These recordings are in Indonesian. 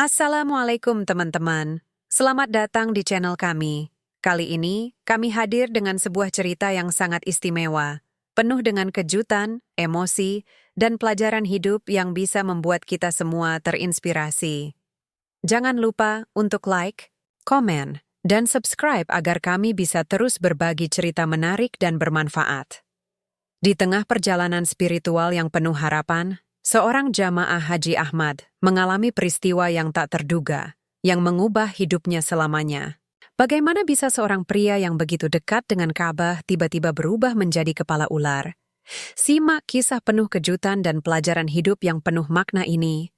Assalamualaikum teman-teman. Selamat datang di channel kami. Kali ini, kami hadir dengan sebuah cerita yang sangat istimewa, penuh dengan kejutan, emosi, dan pelajaran hidup yang bisa membuat kita semua terinspirasi. Jangan lupa untuk like, komen, dan subscribe agar kami bisa terus berbagi cerita menarik dan bermanfaat. Di tengah perjalanan spiritual yang penuh harapan, seorang jamaah Haji Ahmad mengalami peristiwa yang tak terduga, yang mengubah hidupnya selamanya. Bagaimana bisa seorang pria yang begitu dekat dengan Ka'bah tiba-tiba berubah menjadi kepala ular? Simak kisah penuh kejutan dan pelajaran hidup yang penuh makna ini.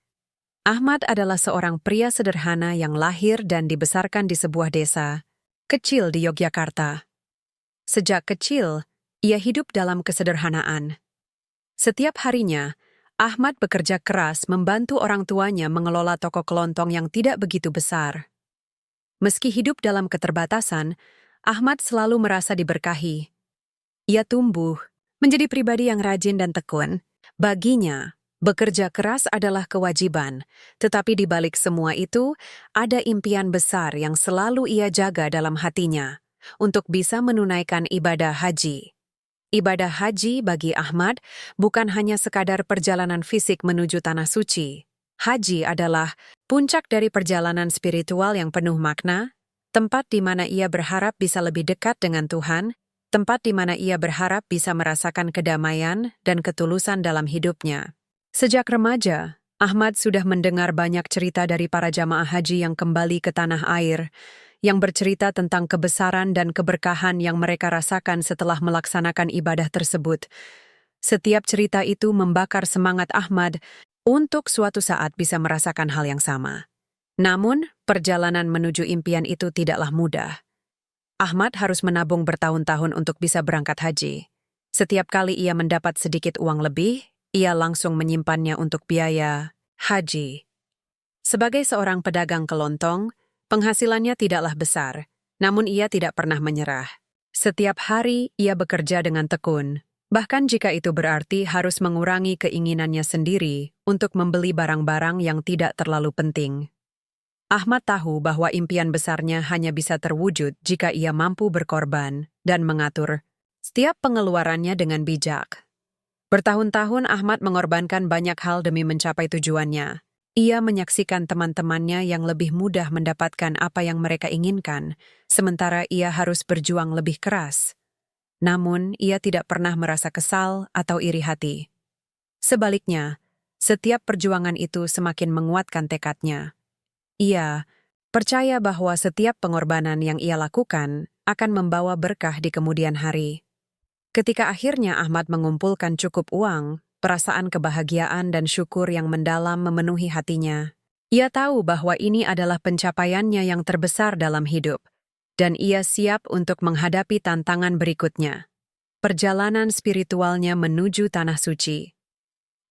Ahmad adalah seorang pria sederhana yang lahir dan dibesarkan di sebuah desa kecil di Yogyakarta. Sejak kecil, ia hidup dalam kesederhanaan. Setiap harinya, Ahmad bekerja keras membantu orang tuanya mengelola toko kelontong yang tidak begitu besar. Meski hidup dalam keterbatasan, Ahmad selalu merasa diberkahi. Ia tumbuh menjadi pribadi yang rajin dan tekun. Baginya, bekerja keras adalah kewajiban, tetapi di balik semua itu, ada impian besar yang selalu ia jaga dalam hatinya, untuk bisa menunaikan ibadah haji. Ibadah haji bagi Ahmad bukan hanya sekadar perjalanan fisik menuju tanah suci. Haji adalah puncak dari perjalanan spiritual yang penuh makna, tempat di mana ia berharap bisa lebih dekat dengan Tuhan, tempat di mana ia berharap bisa merasakan kedamaian dan ketulusan dalam hidupnya. Sejak remaja, Ahmad sudah mendengar banyak cerita dari para jamaah haji yang kembali ke tanah air, yang bercerita tentang kebesaran dan keberkahan yang mereka rasakan setelah melaksanakan ibadah tersebut. Setiap cerita itu membakar semangat Ahmad untuk suatu saat bisa merasakan hal yang sama. Namun, perjalanan menuju impian itu tidaklah mudah. Ahmad harus menabung bertahun-tahun untuk bisa berangkat haji. Setiap kali ia mendapat sedikit uang lebih, ia langsung menyimpannya untuk biaya haji. Sebagai seorang pedagang kelontong, penghasilannya tidaklah besar, namun ia tidak pernah menyerah. Setiap hari ia bekerja dengan tekun, bahkan jika itu berarti harus mengurangi keinginannya sendiri untuk membeli barang-barang yang tidak terlalu penting. Ahmad tahu bahwa impian besarnya hanya bisa terwujud jika ia mampu berkorban dan mengatur setiap pengeluarannya dengan bijak. Bertahun-tahun Ahmad mengorbankan banyak hal demi mencapai tujuannya. Ia menyaksikan teman-temannya yang lebih mudah mendapatkan apa yang mereka inginkan, sementara ia harus berjuang lebih keras. Namun, ia tidak pernah merasa kesal atau iri hati. Sebaliknya, setiap perjuangan itu semakin menguatkan tekadnya. Ia percaya bahwa setiap pengorbanan yang ia lakukan akan membawa berkah di kemudian hari. Ketika akhirnya Ahmad mengumpulkan cukup uang, perasaan kebahagiaan dan syukur yang mendalam memenuhi hatinya. Ia tahu bahwa ini adalah pencapaiannya yang terbesar dalam hidup, dan ia siap untuk menghadapi tantangan berikutnya. Perjalanan spiritualnya menuju Tanah Suci.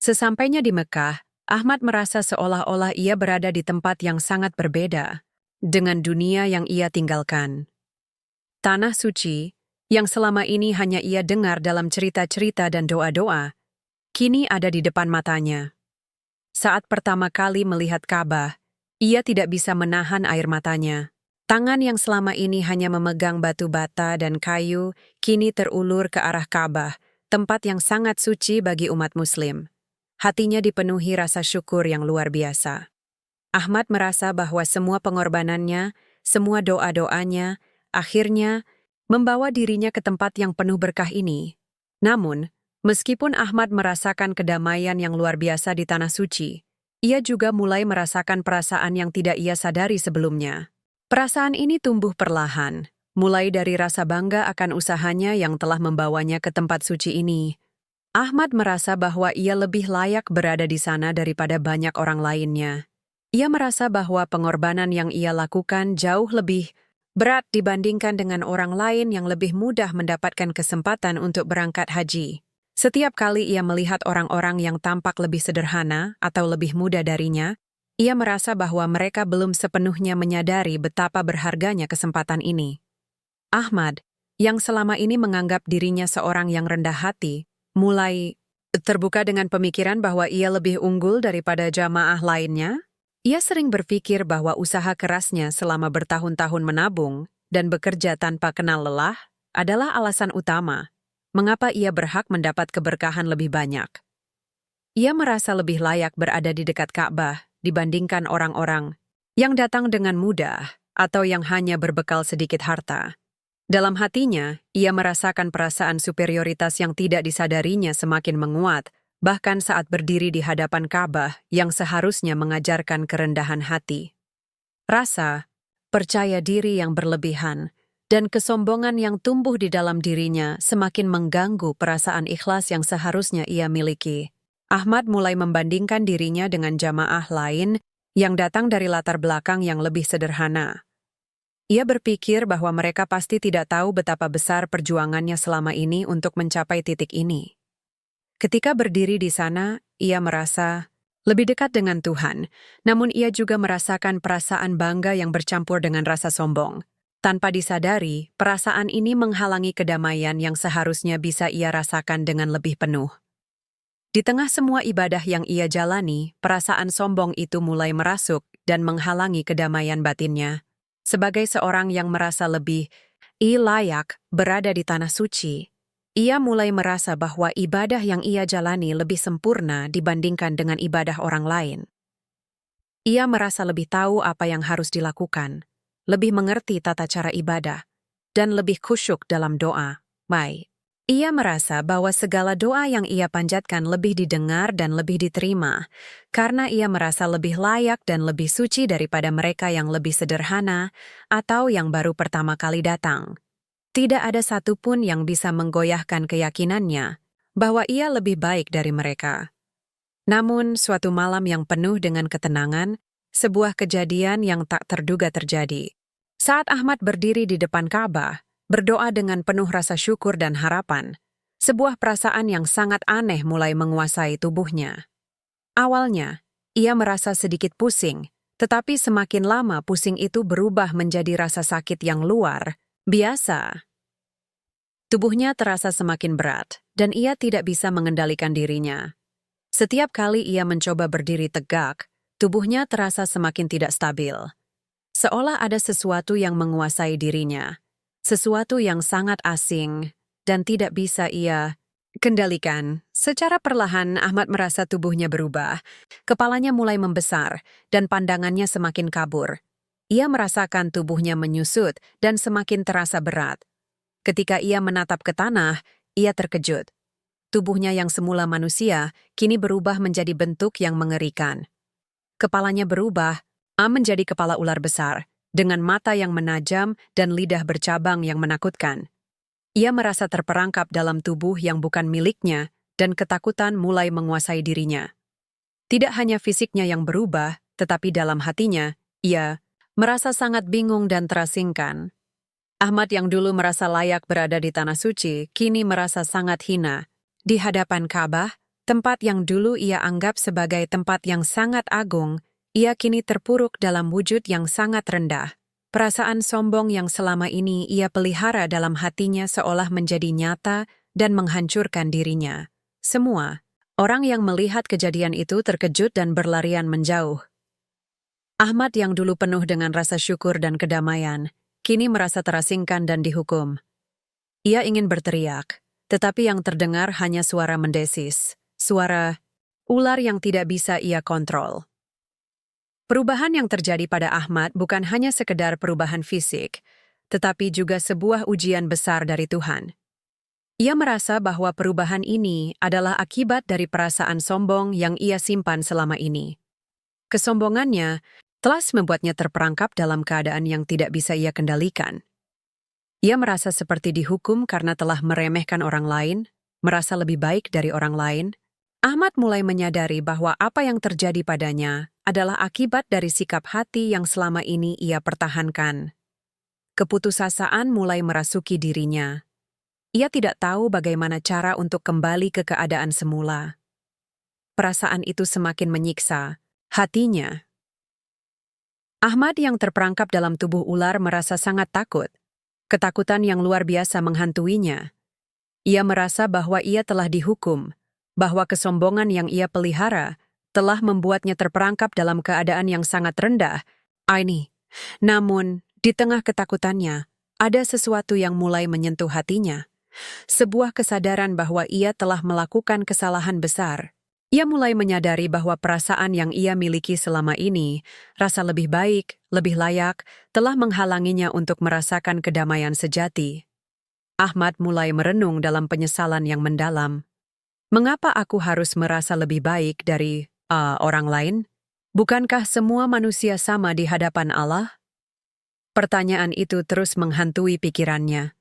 Sesampainya di Mekah, Ahmad merasa seolah-olah ia berada di tempat yang sangat berbeda dengan dunia yang ia tinggalkan. Tanah Suci, yang selama ini hanya ia dengar dalam cerita-cerita dan doa-doa, kini ada di depan matanya. Saat pertama kali melihat Ka'bah, ia tidak bisa menahan air matanya. Tangan yang selama ini hanya memegang batu bata dan kayu, kini terulur ke arah Ka'bah, tempat yang sangat suci bagi umat Muslim. Hatinya dipenuhi rasa syukur yang luar biasa. Ahmad merasa bahwa semua pengorbanannya, semua doa-doanya, akhirnya membawa dirinya ke tempat yang penuh berkah ini. Namun, meskipun Ahmad merasakan kedamaian yang luar biasa di Tanah Suci, ia juga mulai merasakan perasaan yang tidak ia sadari sebelumnya. Perasaan ini tumbuh perlahan, mulai dari rasa bangga akan usahanya yang telah membawanya ke tempat suci ini. Ahmad merasa bahwa ia lebih layak berada di sana daripada banyak orang lainnya. Ia merasa bahwa pengorbanan yang ia lakukan jauh lebih berat dibandingkan dengan orang lain yang lebih mudah mendapatkan kesempatan untuk berangkat haji. Setiap kali ia melihat orang-orang yang tampak lebih sederhana atau lebih muda darinya, ia merasa bahwa mereka belum sepenuhnya menyadari betapa berharganya kesempatan ini. Ahmad, yang selama ini menganggap dirinya seorang yang rendah hati, mulai terbuka dengan pemikiran bahwa ia lebih unggul daripada jamaah lainnya. Ia sering berpikir bahwa usaha kerasnya selama bertahun-tahun menabung dan bekerja tanpa kenal lelah adalah alasan utama mengapa ia berhak mendapat keberkahan lebih banyak. Ia merasa lebih layak berada di dekat Ka'bah dibandingkan orang-orang yang datang dengan mudah atau yang hanya berbekal sedikit harta. Dalam hatinya, ia merasakan perasaan superioritas yang tidak disadarinya semakin menguat, bahkan saat berdiri di hadapan Ka'bah yang seharusnya mengajarkan kerendahan hati. Rasa, percaya diri yang berlebihan, dan kesombongan yang tumbuh di dalam dirinya semakin mengganggu perasaan ikhlas yang seharusnya ia miliki. Ahmad mulai membandingkan dirinya dengan jamaah lain yang datang dari latar belakang yang lebih sederhana. Ia berpikir bahwa mereka pasti tidak tahu betapa besar perjuangannya selama ini untuk mencapai titik ini. Ketika berdiri di sana, ia merasa lebih dekat dengan Tuhan, namun ia juga merasakan perasaan bangga yang bercampur dengan rasa sombong. Tanpa disadari, perasaan ini menghalangi kedamaian yang seharusnya bisa ia rasakan dengan lebih penuh. Di tengah semua ibadah yang ia jalani, perasaan sombong itu mulai merasuk dan menghalangi kedamaian batinnya. Sebagai seorang yang merasa lebih layak berada di tanah suci, ia mulai merasa bahwa ibadah yang ia jalani lebih sempurna dibandingkan dengan ibadah orang lain. Ia merasa lebih tahu apa yang harus dilakukan, lebih mengerti tata cara ibadah, dan lebih khusyuk dalam doa. Ia merasa bahwa segala doa yang ia panjatkan lebih didengar dan lebih diterima, karena ia merasa lebih layak dan lebih suci daripada mereka yang lebih sederhana atau yang baru pertama kali datang. Tidak ada satupun yang bisa menggoyahkan keyakinannya bahwa ia lebih baik dari mereka. Namun, suatu malam yang penuh dengan ketenangan, sebuah kejadian yang tak terduga terjadi. Saat Ahmad berdiri di depan Ka'bah, berdoa dengan penuh rasa syukur dan harapan, sebuah perasaan yang sangat aneh mulai menguasai tubuhnya. Awalnya, ia merasa sedikit pusing, tetapi semakin lama pusing itu berubah menjadi rasa sakit yang luar biasa. Tubuhnya terasa semakin berat, dan ia tidak bisa mengendalikan dirinya. Setiap kali ia mencoba berdiri tegak, tubuhnya terasa semakin tidak stabil. Seolah ada sesuatu yang menguasai dirinya. Sesuatu yang sangat asing dan tidak bisa ia kendalikan. Secara perlahan, Ahmad merasa tubuhnya berubah. Kepalanya mulai membesar dan pandangannya semakin kabur. Ia merasakan tubuhnya menyusut dan semakin terasa berat. Ketika ia menatap ke tanah, ia terkejut. Tubuhnya yang semula manusia kini berubah menjadi bentuk yang mengerikan. Kepalanya berubah menjadi kepala ular besar, dengan mata yang menajam dan lidah bercabang yang menakutkan. Ia merasa terperangkap dalam tubuh yang bukan miliknya, dan ketakutan mulai menguasai dirinya. Tidak hanya fisiknya yang berubah, tetapi dalam hatinya, ia merasa sangat bingung dan terasingkan. Ahmad yang dulu merasa layak berada di tanah suci, kini merasa sangat hina. Di hadapan Ka'bah, tempat yang dulu ia anggap sebagai tempat yang sangat agung, ia kini terpuruk dalam wujud yang sangat rendah. Perasaan sombong yang selama ini ia pelihara dalam hatinya seolah menjadi nyata dan menghancurkan dirinya. Semua orang yang melihat kejadian itu terkejut dan berlarian menjauh. Ahmad yang dulu penuh dengan rasa syukur dan kedamaian, kini merasa terasingkan dan dihukum. Ia ingin berteriak, tetapi yang terdengar hanya suara mendesis, suara ular yang tidak bisa ia kontrol. Perubahan yang terjadi pada Ahmad bukan hanya sekedar perubahan fisik, tetapi juga sebuah ujian besar dari Tuhan. Ia merasa bahwa perubahan ini adalah akibat dari perasaan sombong yang ia simpan selama ini. Kesombongannya telah membuatnya terperangkap dalam keadaan yang tidak bisa ia kendalikan. Ia merasa seperti dihukum karena telah meremehkan orang lain, merasa lebih baik dari orang lain. Ahmad mulai menyadari bahwa apa yang terjadi padanya adalah akibat dari sikap hati yang selama ini ia pertahankan. Keputusasaan mulai merasuki dirinya. Ia tidak tahu bagaimana cara untuk kembali ke keadaan semula. Perasaan itu semakin menyiksa hatinya. Ahmad yang terperangkap dalam tubuh ular merasa sangat takut. Ketakutan yang luar biasa menghantuinya. Ia merasa bahwa ia telah dihukum, bahwa kesombongan yang ia pelihara telah membuatnya terperangkap dalam keadaan yang sangat rendah. Ini. Namun, di tengah ketakutannya, ada sesuatu yang mulai menyentuh hatinya. Sebuah kesadaran bahwa ia telah melakukan kesalahan besar. Ia mulai menyadari bahwa perasaan yang ia miliki selama ini, rasa lebih baik, lebih layak, telah menghalanginya untuk merasakan kedamaian sejati. Ahmad mulai merenung dalam penyesalan yang mendalam. Mengapa aku harus merasa lebih baik dari orang lain? Bukankah semua manusia sama di hadapan Allah? Pertanyaan itu terus menghantui pikirannya.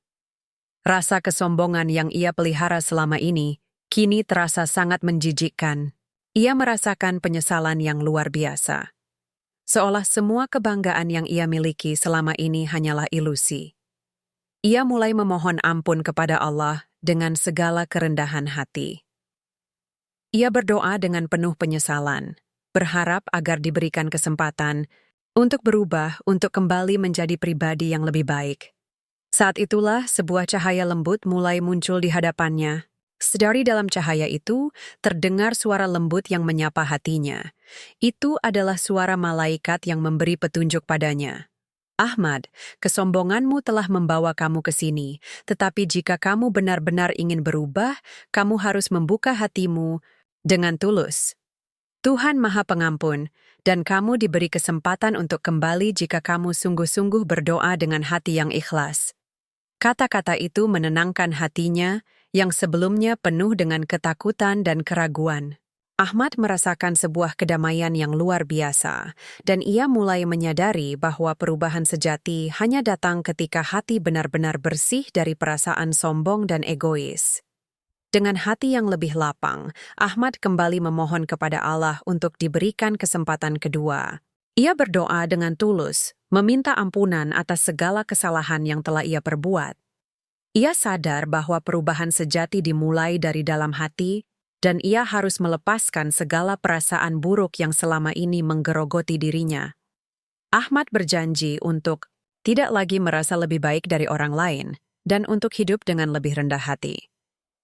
Rasa kesombongan yang ia pelihara selama ini kini terasa sangat menjijikkan. Ia merasakan penyesalan yang luar biasa. Seolah semua kebanggaan yang ia miliki selama ini hanyalah ilusi. Ia mulai memohon ampun kepada Allah dengan segala kerendahan hati. Ia berdoa dengan penuh penyesalan, berharap agar diberikan kesempatan untuk berubah, untuk kembali menjadi pribadi yang lebih baik. Saat itulah sebuah cahaya lembut mulai muncul di hadapannya. Dari dalam cahaya itu, terdengar suara lembut yang menyapa hatinya. Itu adalah suara malaikat yang memberi petunjuk padanya. Ahmad, kesombonganmu telah membawa kamu ke sini, tetapi jika kamu benar-benar ingin berubah, kamu harus membuka hatimu dengan tulus. Tuhan Maha Pengampun, dan kamu diberi kesempatan untuk kembali jika kamu sungguh-sungguh berdoa dengan hati yang ikhlas. Kata-kata itu menenangkan hatinya yang sebelumnya penuh dengan ketakutan dan keraguan. Ahmad merasakan sebuah kedamaian yang luar biasa, dan ia mulai menyadari bahwa perubahan sejati hanya datang ketika hati benar-benar bersih dari perasaan sombong dan egois. Dengan hati yang lebih lapang, Ahmad kembali memohon kepada Allah untuk diberikan kesempatan kedua. Ia berdoa dengan tulus, meminta ampunan atas segala kesalahan yang telah ia perbuat. Ia sadar bahwa perubahan sejati dimulai dari dalam hati, dan ia harus melepaskan segala perasaan buruk yang selama ini menggerogoti dirinya. Ahmad berjanji untuk tidak lagi merasa lebih baik dari orang lain, dan untuk hidup dengan lebih rendah hati.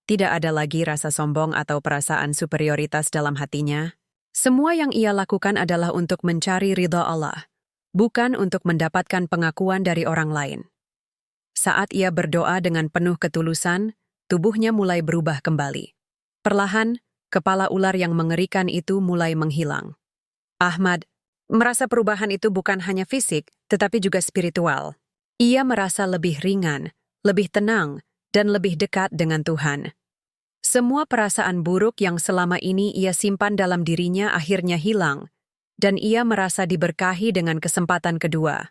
Tidak ada lagi rasa sombong atau perasaan superioritas dalam hatinya. Semua yang ia lakukan adalah untuk mencari ridha Allah, bukan untuk mendapatkan pengakuan dari orang lain. Saat ia berdoa dengan penuh ketulusan, tubuhnya mulai berubah kembali. Perlahan, kepala ular yang mengerikan itu mulai menghilang. Ahmad merasa perubahan itu bukan hanya fisik, tetapi juga spiritual. Ia merasa lebih ringan, lebih tenang, dan lebih dekat dengan Tuhan. Semua perasaan buruk yang selama ini ia simpan dalam dirinya akhirnya hilang, dan ia merasa diberkahi dengan kesempatan kedua.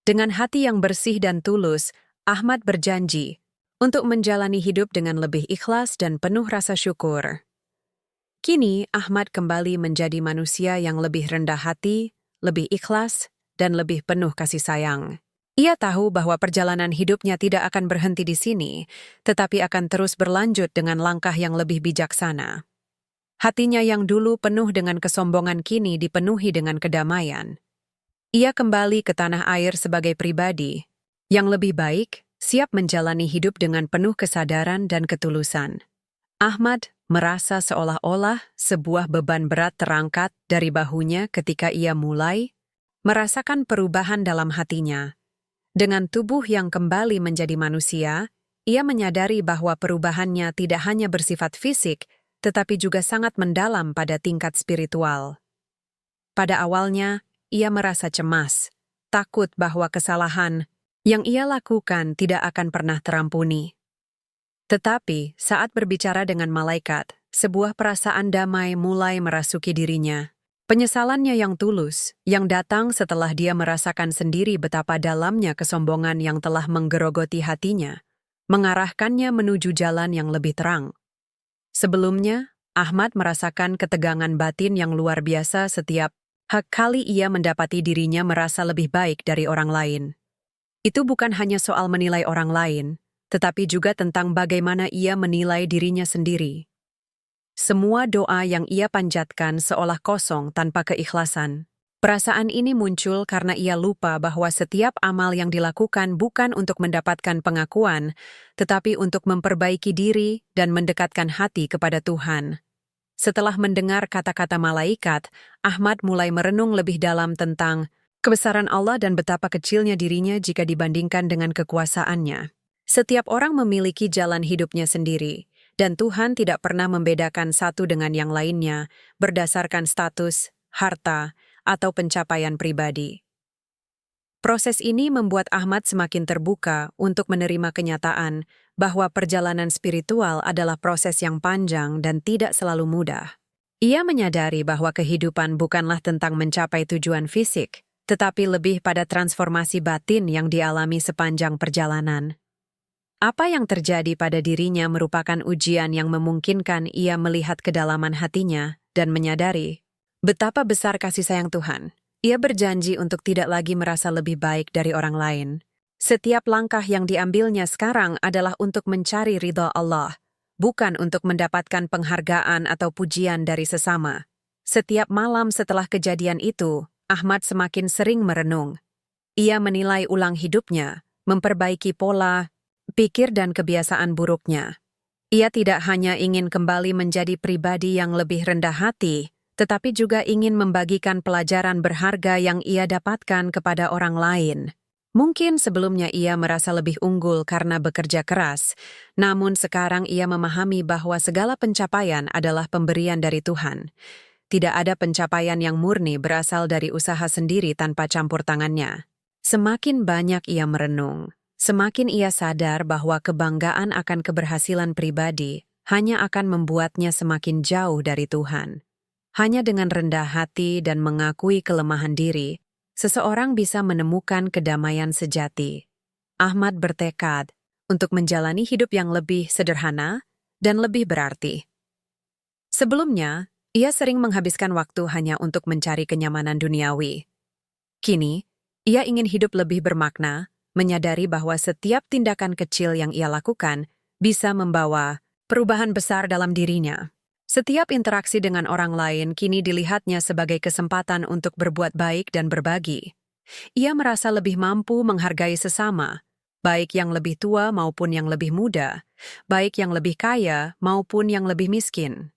Dengan hati yang bersih dan tulus, Ahmad berjanji untuk menjalani hidup dengan lebih ikhlas dan penuh rasa syukur. Kini, Ahmad kembali menjadi manusia yang lebih rendah hati, lebih ikhlas, dan lebih penuh kasih sayang. Ia tahu bahwa perjalanan hidupnya tidak akan berhenti di sini, tetapi akan terus berlanjut dengan langkah yang lebih bijaksana. Hatinya yang dulu penuh dengan kesombongan kini dipenuhi dengan kedamaian. Ia kembali ke tanah air sebagai pribadi yang lebih baik, siap menjalani hidup dengan penuh kesadaran dan ketulusan. Ahmad merasa seolah-olah sebuah beban berat terangkat dari bahunya ketika ia mulai merasakan perubahan dalam hatinya. Dengan tubuh yang kembali menjadi manusia, ia menyadari bahwa perubahannya tidak hanya bersifat fisik, tetapi juga sangat mendalam pada tingkat spiritual. Pada awalnya, ia merasa cemas, takut bahwa kesalahan yang ia lakukan tidak akan pernah terampuni. Tetapi, saat berbicara dengan malaikat, sebuah perasaan damai mulai merasuki dirinya. Penyesalannya yang tulus, yang datang setelah dia merasakan sendiri betapa dalamnya kesombongan yang telah menggerogoti hatinya, mengarahkannya menuju jalan yang lebih terang. Sebelumnya, Ahmad merasakan ketegangan batin yang luar biasa setiap kali ia mendapati dirinya merasa lebih baik dari orang lain. Itu bukan hanya soal menilai orang lain, tetapi juga tentang bagaimana ia menilai dirinya sendiri. Semua doa yang ia panjatkan seolah kosong tanpa keikhlasan. Perasaan ini muncul karena ia lupa bahwa setiap amal yang dilakukan bukan untuk mendapatkan pengakuan, tetapi untuk memperbaiki diri dan mendekatkan hati kepada Tuhan. Setelah mendengar kata-kata malaikat, Ahmad mulai merenung lebih dalam tentang kebesaran Allah dan betapa kecilnya dirinya jika dibandingkan dengan kekuasaannya. Setiap orang memiliki jalan hidupnya sendiri, dan Tuhan tidak pernah membedakan satu dengan yang lainnya berdasarkan status, harta, atau pencapaian pribadi. Proses ini membuat Ahmad semakin terbuka untuk menerima kenyataan bahwa perjalanan spiritual adalah proses yang panjang dan tidak selalu mudah. Ia menyadari bahwa kehidupan bukanlah tentang mencapai tujuan fisik, tetapi lebih pada transformasi batin yang dialami sepanjang perjalanan. Apa yang terjadi pada dirinya merupakan ujian yang memungkinkan ia melihat kedalaman hatinya dan menyadari betapa besar kasih sayang Tuhan. Ia berjanji untuk tidak lagi merasa lebih baik dari orang lain. Setiap langkah yang diambilnya sekarang adalah untuk mencari ridha Allah, bukan untuk mendapatkan penghargaan atau pujian dari sesama. Setiap malam setelah kejadian itu, Ahmad semakin sering merenung. Ia menilai ulang hidupnya, memperbaiki pola, pikir dan kebiasaan buruknya. Ia tidak hanya ingin kembali menjadi pribadi yang lebih rendah hati, tetapi juga ingin membagikan pelajaran berharga yang ia dapatkan kepada orang lain. Mungkin sebelumnya ia merasa lebih unggul karena bekerja keras, namun sekarang ia memahami bahwa segala pencapaian adalah pemberian dari Tuhan. Tidak ada pencapaian yang murni berasal dari usaha sendiri tanpa campur tangannya. Semakin banyak ia merenung, semakin ia sadar bahwa kebanggaan akan keberhasilan pribadi hanya akan membuatnya semakin jauh dari Tuhan. Hanya dengan rendah hati dan mengakui kelemahan diri, seseorang bisa menemukan kedamaian sejati. Ahmad bertekad untuk menjalani hidup yang lebih sederhana dan lebih berarti. Sebelumnya, ia sering menghabiskan waktu hanya untuk mencari kenyamanan duniawi. Kini, ia ingin hidup lebih bermakna, menyadari bahwa setiap tindakan kecil yang ia lakukan bisa membawa perubahan besar dalam dirinya. Setiap interaksi dengan orang lain kini dilihatnya sebagai kesempatan untuk berbuat baik dan berbagi. Ia merasa lebih mampu menghargai sesama, baik yang lebih tua maupun yang lebih muda, baik yang lebih kaya maupun yang lebih miskin.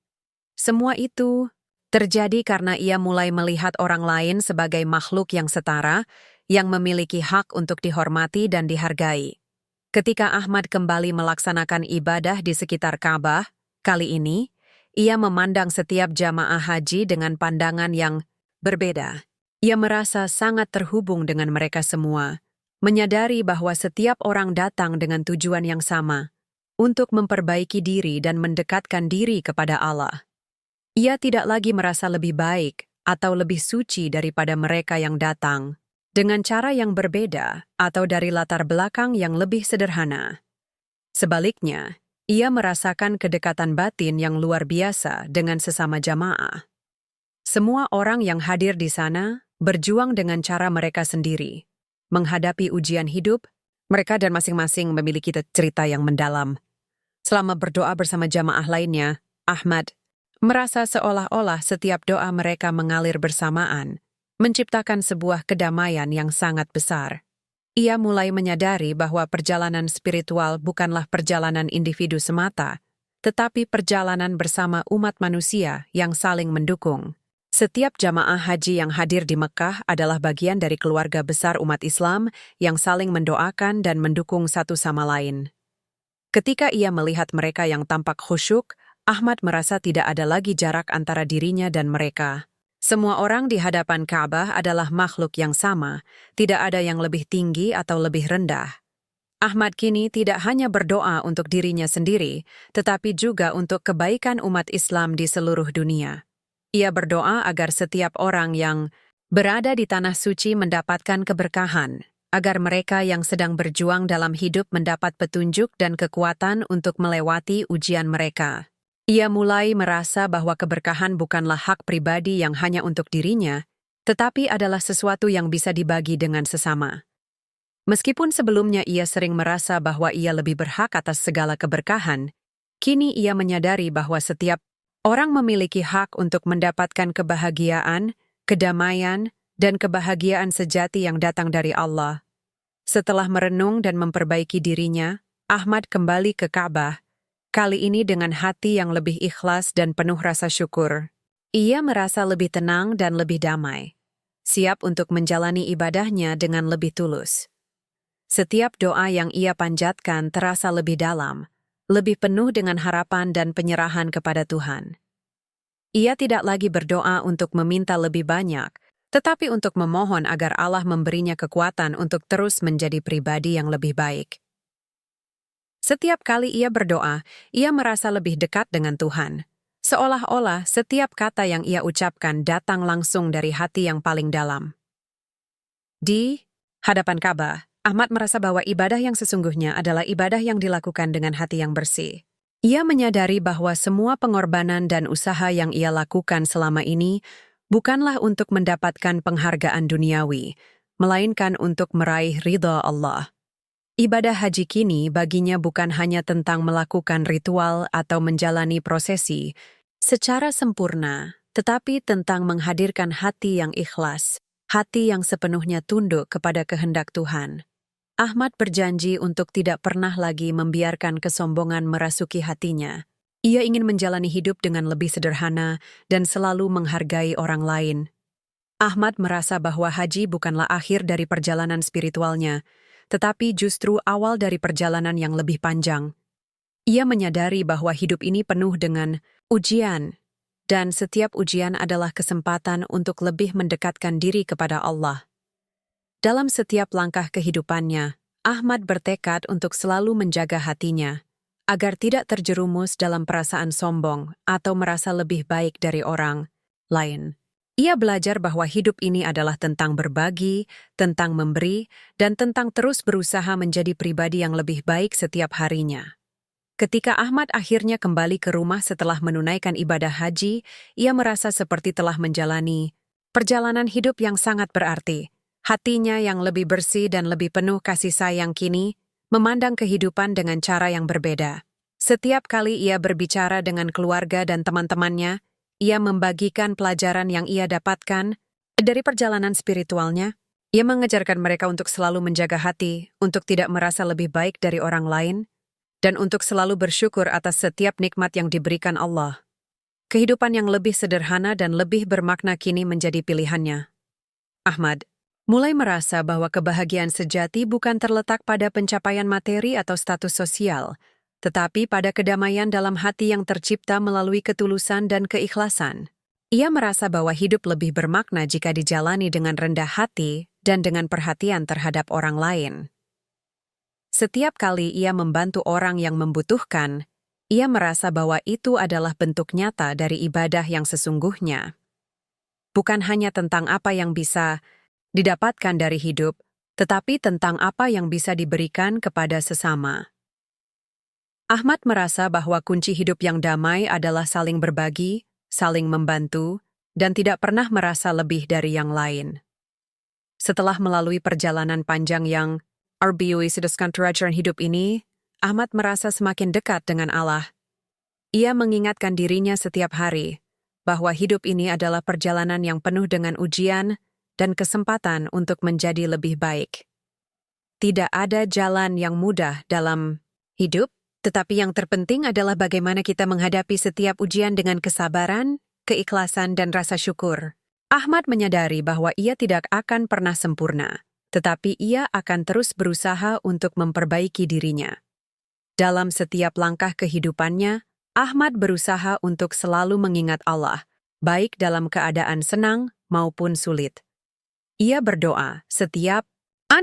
Semua itu terjadi karena ia mulai melihat orang lain sebagai makhluk yang setara, yang memiliki hak untuk dihormati dan dihargai. Ketika Ahmad kembali melaksanakan ibadah di sekitar Ka'bah, kali ini, ia memandang setiap jamaah haji dengan pandangan yang berbeda. Ia merasa sangat terhubung dengan mereka semua, menyadari bahwa setiap orang datang dengan tujuan yang sama, untuk memperbaiki diri dan mendekatkan diri kepada Allah. Ia tidak lagi merasa lebih baik atau lebih suci daripada mereka yang datang, dengan cara yang berbeda atau dari latar belakang yang lebih sederhana. Sebaliknya, ia merasakan kedekatan batin yang luar biasa dengan sesama jamaah. Semua orang yang hadir di sana berjuang dengan cara mereka sendiri. Menghadapi ujian hidup, mereka dan masing-masing memiliki cerita yang mendalam. Selama berdoa bersama jamaah lainnya, Ahmad merasa seolah-olah setiap doa mereka mengalir bersamaan, menciptakan sebuah kedamaian yang sangat besar. Ia mulai menyadari bahwa perjalanan spiritual bukanlah perjalanan individu semata, tetapi perjalanan bersama umat manusia yang saling mendukung. Setiap jamaah haji yang hadir di Mekah adalah bagian dari keluarga besar umat Islam yang saling mendoakan dan mendukung satu sama lain. Ketika ia melihat mereka yang tampak khusyuk, Ahmad merasa tidak ada lagi jarak antara dirinya dan mereka. Semua orang di hadapan Ka'bah adalah makhluk yang sama, tidak ada yang lebih tinggi atau lebih rendah. Ahmad kini tidak hanya berdoa untuk dirinya sendiri, tetapi juga untuk kebaikan umat Islam di seluruh dunia. Ia berdoa agar setiap orang yang berada di tanah suci mendapatkan keberkahan, agar mereka yang sedang berjuang dalam hidup mendapat petunjuk dan kekuatan untuk melewati ujian mereka. Ia mulai merasa bahwa keberkahan bukanlah hak pribadi yang hanya untuk dirinya, tetapi adalah sesuatu yang bisa dibagi dengan sesama. Meskipun sebelumnya ia sering merasa bahwa ia lebih berhak atas segala keberkahan, kini ia menyadari bahwa setiap orang memiliki hak untuk mendapatkan kebahagiaan, kedamaian, dan kebahagiaan sejati yang datang dari Allah. Setelah merenung dan memperbaiki dirinya, Ahmad kembali ke Ka'bah kali ini dengan hati yang lebih ikhlas dan penuh rasa syukur. Ia merasa lebih tenang dan lebih damai, siap untuk menjalani ibadahnya dengan lebih tulus. Setiap doa yang ia panjatkan terasa lebih dalam, lebih penuh dengan harapan dan penyerahan kepada Tuhan. Ia tidak lagi berdoa untuk meminta lebih banyak, tetapi untuk memohon agar Allah memberinya kekuatan untuk terus menjadi pribadi yang lebih baik. Setiap kali ia berdoa, ia merasa lebih dekat dengan Tuhan. Seolah-olah setiap kata yang ia ucapkan datang langsung dari hati yang paling dalam. Di hadapan Ka'bah, Ahmad merasa bahwa ibadah yang sesungguhnya adalah ibadah yang dilakukan dengan hati yang bersih. Ia menyadari bahwa semua pengorbanan dan usaha yang ia lakukan selama ini bukanlah untuk mendapatkan penghargaan duniawi, melainkan untuk meraih ridha Allah. Ibadah haji kini baginya bukan hanya tentang melakukan ritual atau menjalani prosesi secara sempurna, tetapi tentang menghadirkan hati yang ikhlas, hati yang sepenuhnya tunduk kepada kehendak Tuhan. Ahmad berjanji untuk tidak pernah lagi membiarkan kesombongan merasuki hatinya. Ia ingin menjalani hidup dengan lebih sederhana dan selalu menghargai orang lain. Ahmad merasa bahwa haji bukanlah akhir dari perjalanan spiritualnya, tetapi justru awal dari perjalanan yang lebih panjang. Ia menyadari bahwa hidup ini penuh dengan ujian, dan setiap ujian adalah kesempatan untuk lebih mendekatkan diri kepada Allah. Dalam setiap langkah kehidupannya, Ahmad bertekad untuk selalu menjaga hatinya, agar tidak terjerumus dalam perasaan sombong atau merasa lebih baik dari orang lain. Ia belajar bahwa hidup ini adalah tentang berbagi, tentang memberi, dan tentang terus berusaha menjadi pribadi yang lebih baik setiap harinya. Ketika Ahmad akhirnya kembali ke rumah setelah menunaikan ibadah haji, ia merasa seperti telah menjalani perjalanan hidup yang sangat berarti. Hatinya yang lebih bersih dan lebih penuh kasih sayang kini memandang kehidupan dengan cara yang berbeda. Setiap kali ia berbicara dengan keluarga dan teman-temannya, ia membagikan pelajaran yang ia dapatkan dari perjalanan spiritualnya. Ia mengajarkan mereka untuk selalu menjaga hati, untuk tidak merasa lebih baik dari orang lain, dan untuk selalu bersyukur atas setiap nikmat yang diberikan Allah. Kehidupan yang lebih sederhana dan lebih bermakna kini menjadi pilihannya. Ahmad mulai merasa bahwa kebahagiaan sejati bukan terletak pada pencapaian materi atau status sosial, tetapi pada kedamaian dalam hati yang tercipta melalui ketulusan dan keikhlasan. Ia merasa bahwa hidup lebih bermakna jika dijalani dengan rendah hati dan dengan perhatian terhadap orang lain. Setiap kali ia membantu orang yang membutuhkan, ia merasa bahwa itu adalah bentuk nyata dari ibadah yang sesungguhnya. Bukan hanya tentang apa yang bisa didapatkan dari hidup, tetapi tentang apa yang bisa diberikan kepada sesama. Ahmad merasa bahwa kunci hidup yang damai adalah saling berbagi, saling membantu, dan tidak pernah merasa lebih dari yang lain. Setelah melalui perjalanan panjang yang sedaskan terajaran hidup ini, Ahmad merasa semakin dekat dengan Allah. Ia mengingatkan dirinya setiap hari bahwa hidup ini adalah perjalanan yang penuh dengan ujian dan kesempatan untuk menjadi lebih baik. Tidak ada jalan yang mudah dalam hidup, tetapi yang terpenting adalah bagaimana kita menghadapi setiap ujian dengan kesabaran, keikhlasan, dan rasa syukur. Ahmad menyadari bahwa ia tidak akan pernah sempurna, tetapi ia akan terus berusaha untuk memperbaiki dirinya. Dalam setiap langkah kehidupannya, Ahmad berusaha untuk selalu mengingat Allah, baik dalam keadaan senang maupun sulit. Ia berdoa setiap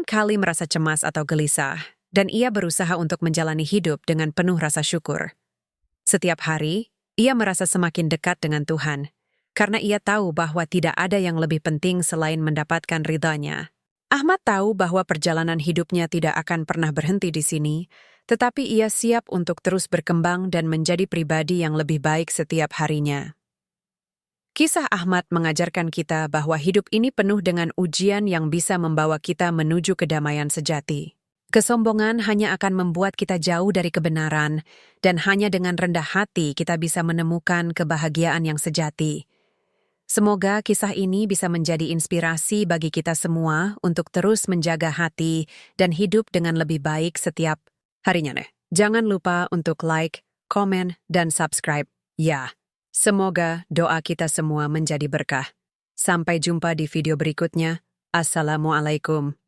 kali merasa cemas atau gelisah, dan ia berusaha untuk menjalani hidup dengan penuh rasa syukur. Setiap hari, ia merasa semakin dekat dengan Tuhan, karena ia tahu bahwa tidak ada yang lebih penting selain mendapatkan ridha-Nya. Ahmad tahu bahwa perjalanan hidupnya tidak akan pernah berhenti di sini, tetapi ia siap untuk terus berkembang dan menjadi pribadi yang lebih baik setiap harinya. Kisah Ahmad mengajarkan kita bahwa hidup ini penuh dengan ujian yang bisa membawa kita menuju kedamaian sejati. Kesombongan hanya akan membuat kita jauh dari kebenaran, dan hanya dengan rendah hati kita bisa menemukan kebahagiaan yang sejati. Semoga kisah ini bisa menjadi inspirasi bagi kita semua untuk terus menjaga hati dan hidup dengan lebih baik setiap harinya. Jangan lupa untuk like, komen, dan subscribe. Ya, semoga doa kita semua menjadi berkah. Sampai jumpa di video berikutnya. Assalamualaikum.